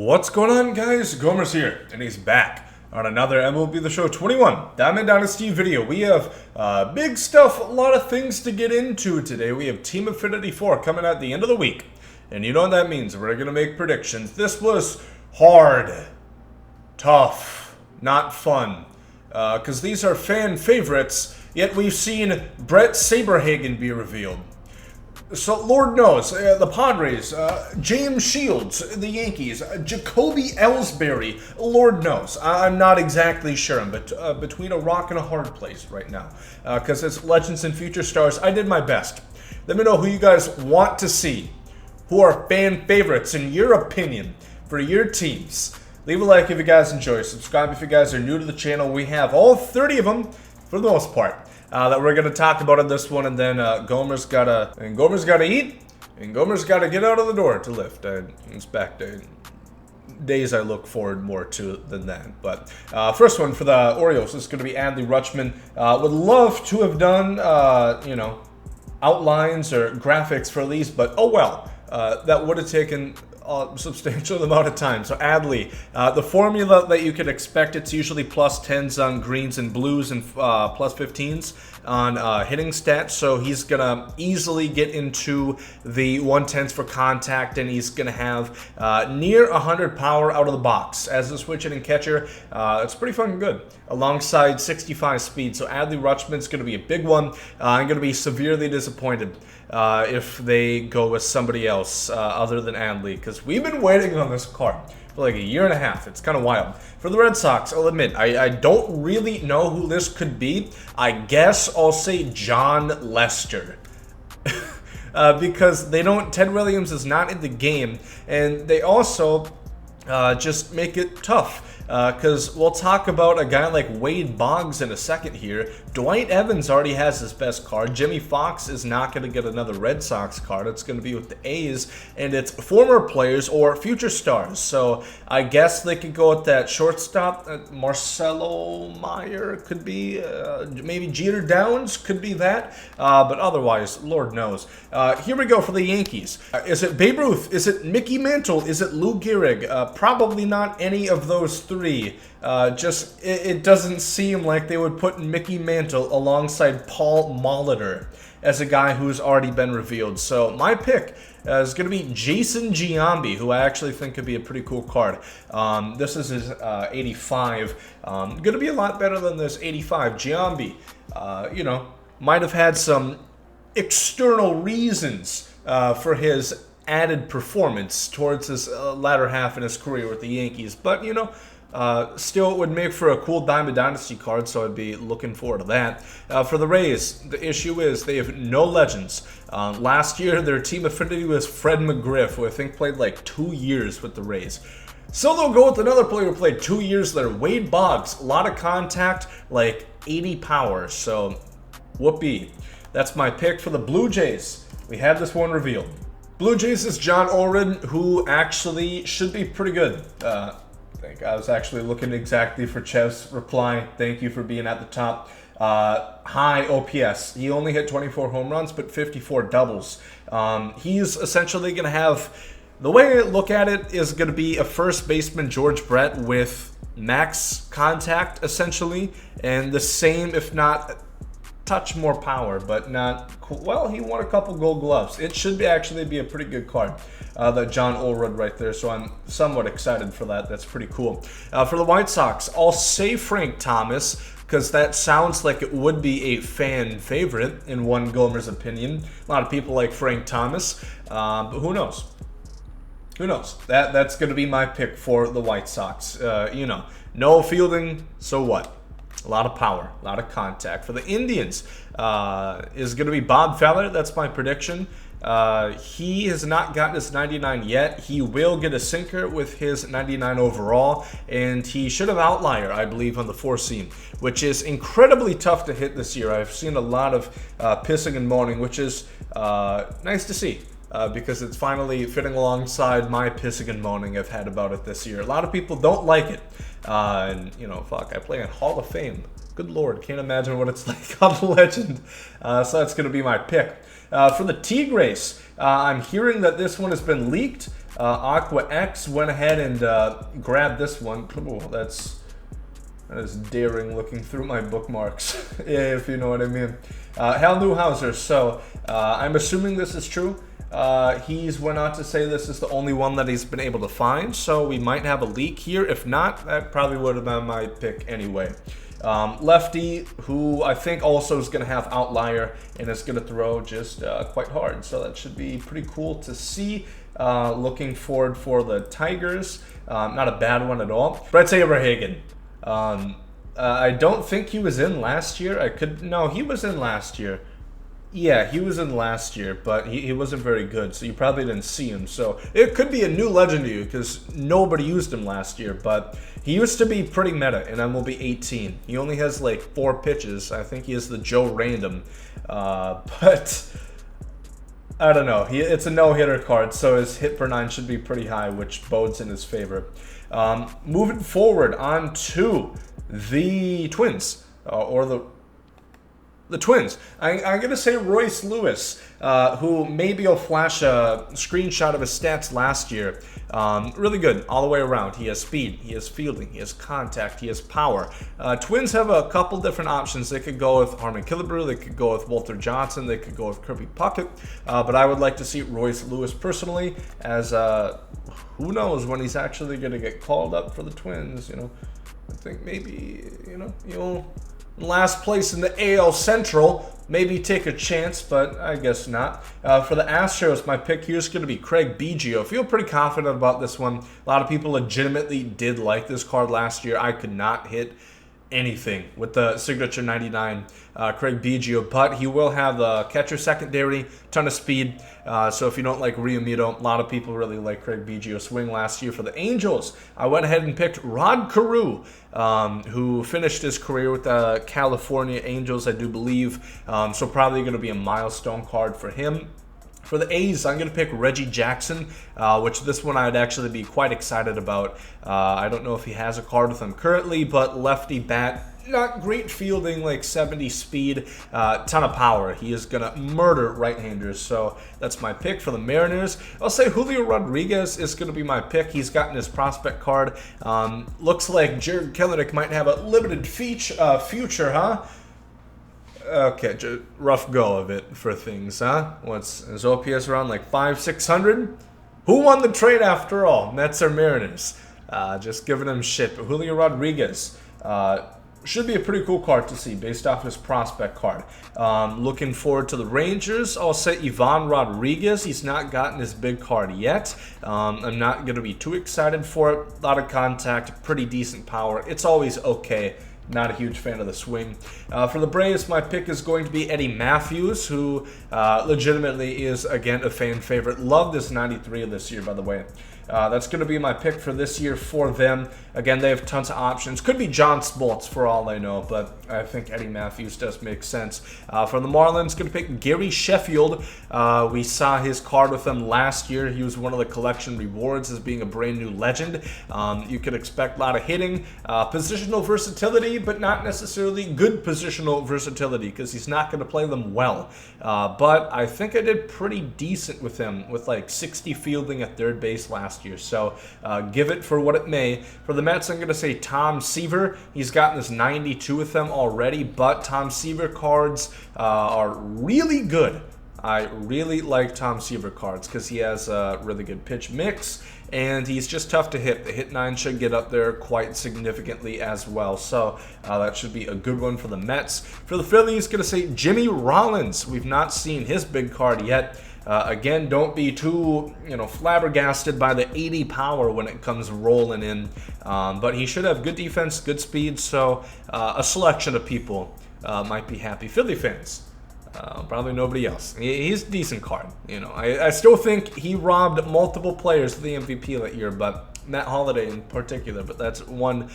What's going on, guys? Gomer's here, and he's back on another MLB The Show 21 Diamond Dynasty video. We have big stuff, a lot of things to get into today. We have Team Affinity 4 coming at the end of the week, and you know what that means. We're going to make predictions. This was hard, tough, not fun, because these are fan favorites, yet we've seen Brett Saberhagen be revealed. So, Lord knows, the Padres, James Shields, the Yankees, Jacoby Ellsbury, Lord knows. I'm not exactly sure, but between a rock and a hard place right now. Because it's Legends and Future Stars, I did my best. Let me know who you guys want to see. Who are fan favorites, in your opinion, for your teams. Leave a like if you guys enjoy. Subscribe if you guys are new to the channel. We have all 30 of them, for the most part. That we're gonna talk about in this one, and then Gomer's gotta eat, and Gomer's gotta get out of the door to lift. It's back to days I look forward more to than that. But first one for the Orioles is gonna be Adley Rutschman. Would love to have done you know, outlines or graphics for these, but oh well. That would have taken a substantial amount of time. So Adley, the formula that you can expect, it's usually plus 10s on greens and blues and plus 15s on hitting stats. So he's gonna easily get into the 110s for contact, and he's gonna have near 100 power out of the box as a switch hitting catcher. It's pretty fucking good, alongside 65 speed. So Adley Rutschman's gonna be a big one. I'm gonna be severely disappointed if they go with somebody else other than Adley, because we've been waiting on this card for like a year and a half. It's kind of wild. For the Red Sox, I'll admit, I don't really know who this could be. I guess I'll say John Lester. Because they don't, Ted Williams is not in the game, and they also just make it tough. Because we'll talk about a guy like Wade Boggs in a second here. Dwight Evans already has his best card. Jimmy Fox is not going to get another Red Sox card. It's going to be with the A's, and it's former players or future stars. So I guess they could go with that shortstop. Marcelo Meyer could be, maybe Jeter Downs could be that. But otherwise, Lord knows. Here we go for the Yankees. Is it Babe Ruth? Is it Mickey Mantle? Is it Lou Gehrig? Probably not any of those three. It doesn't seem like they would put Mickey Mantle alongside Paul Molitor as a guy who's already been revealed. So my pick is going to be Jason Giambi, who I actually think could be a pretty cool card. This is his 85. Going to be a lot better than this 85. Giambi, you know, might have had some external reasons for his added performance towards his latter half in his career with the Yankees, but you know, still it would make for a cool Diamond Dynasty card, so I'd be looking forward to that. For the Rays, the issue is they have no legends. Last year, their team affinity was Fred McGriff, who I think played like 2 years with the Rays. So they'll go with another player who played 2 years there, Wade Boggs. A lot of contact, like 80 power, so whoopee. That's my pick for the Blue Jays. We had this one revealed. Blue Jays is John Oren, who actually should be pretty good. I was actually looking exactly for Chev's reply. Thank you for being at the top. High OPS. He only hit 24 home runs, but 54 doubles. He's essentially going to have, the way I look at it, is going to be a first baseman George Brett with max contact, essentially, and the same, if not touch more power, but not, well, he won a couple gold gloves. It should actually be a pretty good card, that John Olerud right there, so I'm somewhat excited for that. That's pretty cool. For the White Sox, I'll say Frank Thomas, because that sounds like it would be a fan favorite, in one Gomer's opinion. A lot of people like Frank Thomas, but who knows? Who knows? That's going to be my pick for the White Sox. You know, no fielding, so what? A lot of power, a lot of contact. For the Indians, is going to be Bob Feller. That's my prediction. He has not gotten his 99 yet. He will get a sinker with his 99 overall, and he should have outlier, I believe, on the 4-seam, which is incredibly tough to hit this year. I've seen a lot of pissing and moaning, which is nice to see. Because it's finally fitting alongside my pissing and moaning I've had about it this year. A lot of people don't like it. And, you know, fuck, I play in Hall of Fame. Good Lord, can't imagine what it's like on the Legend. So that's going to be my pick. For the Tigres, I'm hearing that this one has been leaked. Aqua X went ahead and grabbed this one. Ooh, that is daring looking through my bookmarks, if you know what I mean. Hal Newhouser, so I'm assuming this is true. He's went on to say this is the only one that he's been able to find, so we might have a leak here. If not, that probably would have been my pick anyway. Lefty, who I think also is going to have Outlier and is going to throw just quite hard, so that should be pretty cool to see. Looking forward for the Tigers. Not a bad one at all. Brett Saberhagen. I don't think he was in last year. No, he was in last year. Yeah, he was in last year, but he wasn't very good, so you probably didn't see him. So it could be a new legend to you because nobody used him last year, but he used to be pretty meta in MLB 18. He only has like 4 pitches. I think he is the Joe Random, but I don't know. It's a no-hitter card, so his hit per 9 should be pretty high, which bodes in his favor. Moving forward on to the Twins, or the Twins. I'm going to say Royce Lewis, who maybe will flash a screenshot of his stats last year. Really good all the way around. He has speed, he has fielding, he has contact, he has power. Twins have a couple different options. They could go with Harmon Killebrew, they could go with Walter Johnson, they could go with Kirby Puckett. But I would like to see Royce Lewis personally, as who knows when he's actually going to get called up for the Twins. You know, I think maybe, you'll last place in the AL Central, maybe take a chance, but I guess not. For the Astros, my pick here is going to be Craig Biggio. I feel pretty confident about this one. A lot of people legitimately did like this card last year. I could not hit anything with the signature 99 Craig Biggio, but he will have the catcher secondary, ton of speed. So if you don't like Realmuto, a lot of people really like Craig Biggio swing last year. For the Angels, I went ahead and picked Rod Carew, who finished his career with the California Angels, I do believe. So probably going to be a milestone card for him. For the A's, I'm going to pick Reggie Jackson, which this one I'd actually be quite excited about. I don't know if he has a card with him currently, but lefty bat, not great fielding, like 70 speed, ton of power. He is going to murder right-handers, so that's my pick. For the Mariners, I'll say Julio Rodriguez is going to be my pick. He's gotten his prospect card. Looks like Jared Kelenic might have a limited future, huh? Okay, rough go of it for things, huh? What's his OPS around like 500-600? Who won the trade after all? Mets or Mariners? Just giving him shit. But Julio Rodriguez should be a pretty cool card to see based off his prospect card. Looking forward to the Rangers. I'll say Ivan Rodriguez. He's not gotten his big card yet. I'm not going to be too excited for it. A lot of contact, pretty decent power. It's always okay. Not a huge fan of the swing. For the Braves, my pick is going to be Eddie Matthews, who legitimately is, again, a fan favorite. Love this 93 this year, by the way. That's going to be my pick for this year for them. Again, they have tons of options. Could be John Smoltz for all I know, but I think Eddie Matthews does make sense. For the Marlins, going to pick Gary Sheffield. We saw his card with them last year. He was one of the collection rewards as being a brand new legend. You could expect a lot of hitting, positional versatility, but not necessarily good positional versatility because he's not going to play them well. But I think I did pretty decent with him with like 60 fielding at third base last year. So give it for what it may. For the Mets, I'm going to say Tom Seaver. He's gotten this 92 with them already, but Tom Seaver cards are really good. I really like Tom Seaver cards because he has a really good pitch mix, and he's just tough to hit. The hit 9 should get up there quite significantly as well, so that should be a good one for the Mets. For the Phillies, going to say Jimmy Rollins. We've not seen his big card yet. Again, don't be too, flabbergasted by the 80 power when it comes rolling in. But he should have good defense, good speed, so a selection of people might be happy. Philly fans, probably nobody else. He's a decent card. I still think he robbed multiple players of the MVP that year, but Matt Holliday in particular. But that's one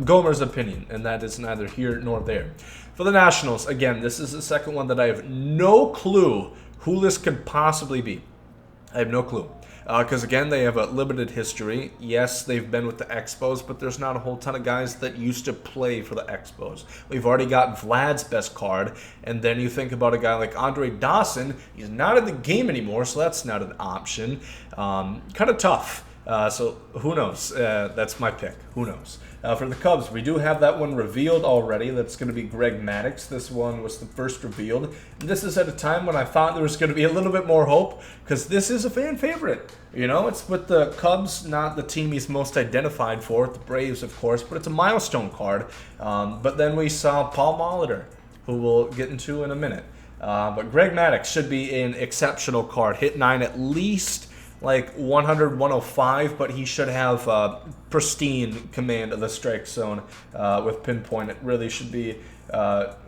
Gomer's opinion, and that is neither here nor there. For the Nationals, again, this is the second one that I have no clue who this could possibly be. I have no clue. Because, again, they have a limited history. Yes, they've been with the Expos, but there's not a whole ton of guys that used to play for the Expos. We've already got Vlad's best card, and then you think about a guy like Andre Dawson. He's not in the game anymore, so that's not an option. Kind of tough. So who knows? That's my pick. Who knows? For the Cubs, we do have that one revealed already. That's going to be Greg Maddux. This one was the first revealed. And this is at a time when I thought there was going to be a little bit more hope, because this is a fan favorite. You know, it's with the Cubs, not the team he's most identified for, the Braves, of course, but it's a milestone card. But then we saw Paul Molitor, who we'll get into in a minute. But Greg Maddux should be an exceptional card. Hit 9 at least like 100, 105, but he should have pristine command of the strike zone with pinpoint. It really should be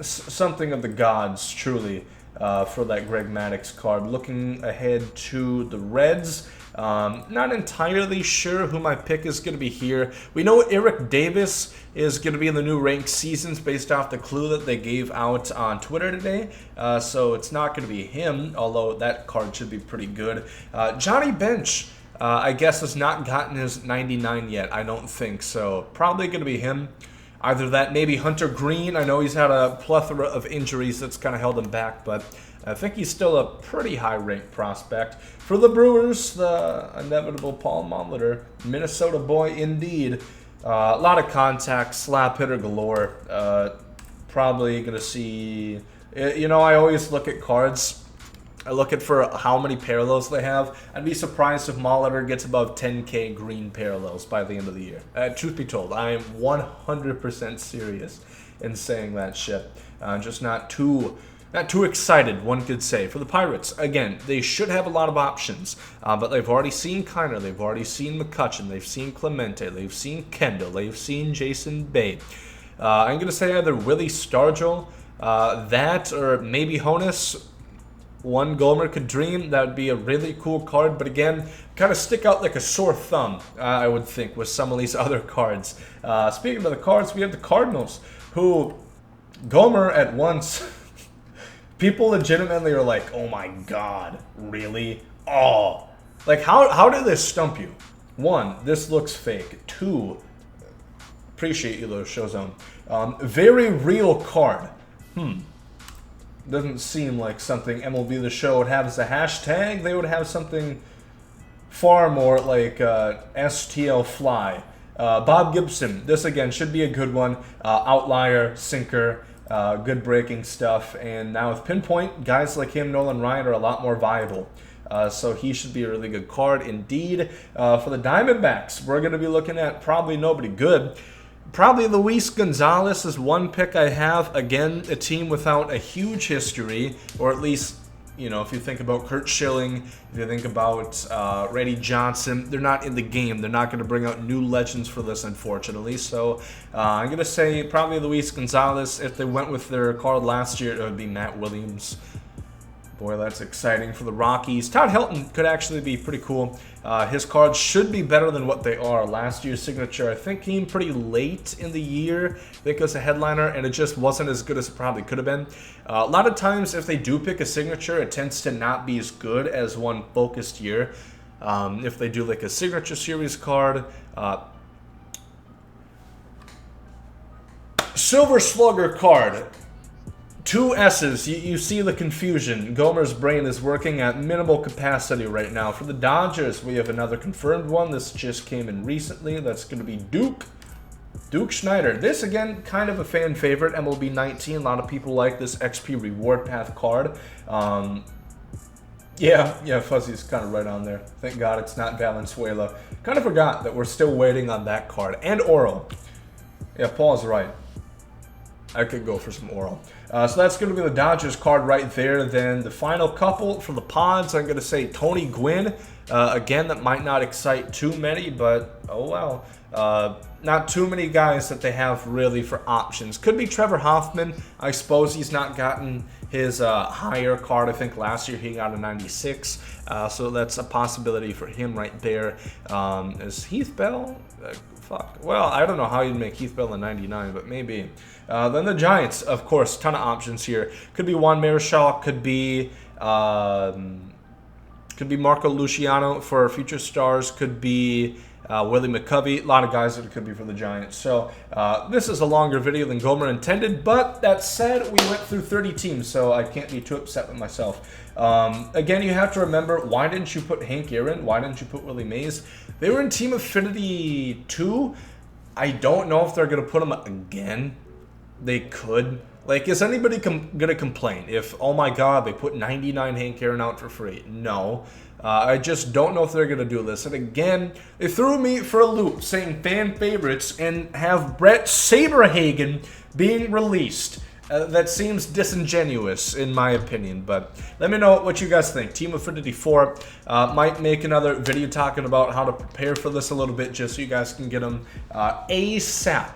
something of the gods, truly, for that Greg Maddux card. Looking ahead to the Reds, not entirely sure who my pick is going to be here. We know Eric Davis is going to be in the new ranked seasons based off the clue that they gave out on Twitter today. So it's not going to be him, although that card should be pretty good. Johnny Bench, I guess, has not gotten his 99 yet. I don't think so. Probably going to be him. Either that, maybe Hunter Green. I know he's had a plethora of injuries that's kind of held him back, but I think he's still a pretty high-ranked prospect. For the Brewers, the inevitable Paul Molitor, Minnesota boy indeed. A lot of contact, slap hitter galore. Probably going to see... You know, I always look at cards. I look at for how many parallels they have. I'd be surprised if Molitor gets above 10K green parallels by the end of the year. Truth be told, I am 100% serious in saying that shit. Just not too excited, one could say. For the Pirates, again, they should have a lot of options, but they've already seen Kiner, they've already seen McCutchen, they've seen Clemente, they've seen Kendall, they've seen Jason Bay. I'm going to say either Willie Stargell, that, or maybe Honus. One Gomer could dream. That would be a really cool card, but again, kind of stick out like a sore thumb, I would think, with some of these other cards. Speaking of the cards, we have the Cardinals, who Gomer at once... People legitimately are like, oh my god, really? Oh. Like, how did this stump you? 1, this looks fake. 2, appreciate you though, Showzone. Very real card. Doesn't seem like something MLB The Show would have as a hashtag. They would have something far more like STL Fly. Bob Gibson, this again should be a good one. Outlier, sinker. Good breaking stuff, and now with pinpoint, guys like him, Nolan Ryan, are a lot more viable. So he should be a really good card indeed. For the Diamondbacks, we're going to be looking at probably nobody good. Probably Luis Gonzalez is one pick I have. Again, a team without a huge history, or at least, you know, if you think about Kurt Schilling, if you think about Randy Johnson, they're not in the game. They're not going to bring out new legends for this, unfortunately. So I'm going to say probably Luis Gonzalez. If they went with their card last year, it would be Matt Williams. Boy, that's exciting for the Rockies. Todd Helton could actually be pretty cool. His cards should be better than what they are. Last year's signature, I think, came pretty late in the year. I think it was a headliner, and it just wasn't as good as it probably could have been. A lot of times, if they do pick a signature, it tends to not be as good as one focused year. If they do like a signature series card, Silver Slugger card. 2 S's. You see the confusion. Gomer's brain is working at minimal capacity right now. For the Dodgers, we have another confirmed one. This just came in recently. That's going to be Duke Schneider. This, again, kind of a fan favorite. MLB 19. A lot of people like this XP Reward Path card. Yeah, Fuzzy's kind of right on there. Thank God it's not Valenzuela. Kind of forgot that we're still waiting on that card. And Oro. Yeah, Paul's right. I could go for some Oral. So that's going to be the Dodgers card right there. Then the final couple for the Pods, I'm going to say Tony Gwynn. Again, that might not excite too many, but oh well. Not too many guys that they have really for options. Could be Trevor Hoffman. I suppose he's not gotten his higher card. I think last year he got a 96. So that's a possibility for him right there. Is Heath Bell? Fuck. Well, I don't know how you'd make Heath Bell a 99, but maybe. Then the Giants, of course, ton of options here. Could be Juan Marichal, could be Could be Marco Luciano for future stars. Could be Willie McCovey. A lot of guys that it could be for the Giants. So this is a longer video than Gomer intended. But that said, we went through 30 teams, so I can't be too upset with myself. Again, you have to remember, why didn't you put Hank Aaron? Why didn't you put Willie Mays? They were in Team Affinity 2. I don't know if they're going to put them again. They could. Like, is anybody going to complain if, oh my god, they put 99 Hank Aaron out for free? No. I just don't know if they're going to do this. And again, they threw me for a loop saying fan favorites and have Brett Saberhagen being released. That seems disingenuous in my opinion, but let me know what you guys think. Team Affinity 4 might make another video talking about how to prepare for this a little bit just so you guys can get them ASAP.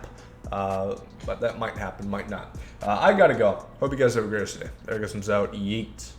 But that might happen, might not. I gotta go. Hope you guys have a great day. Ergasms out. Yeet.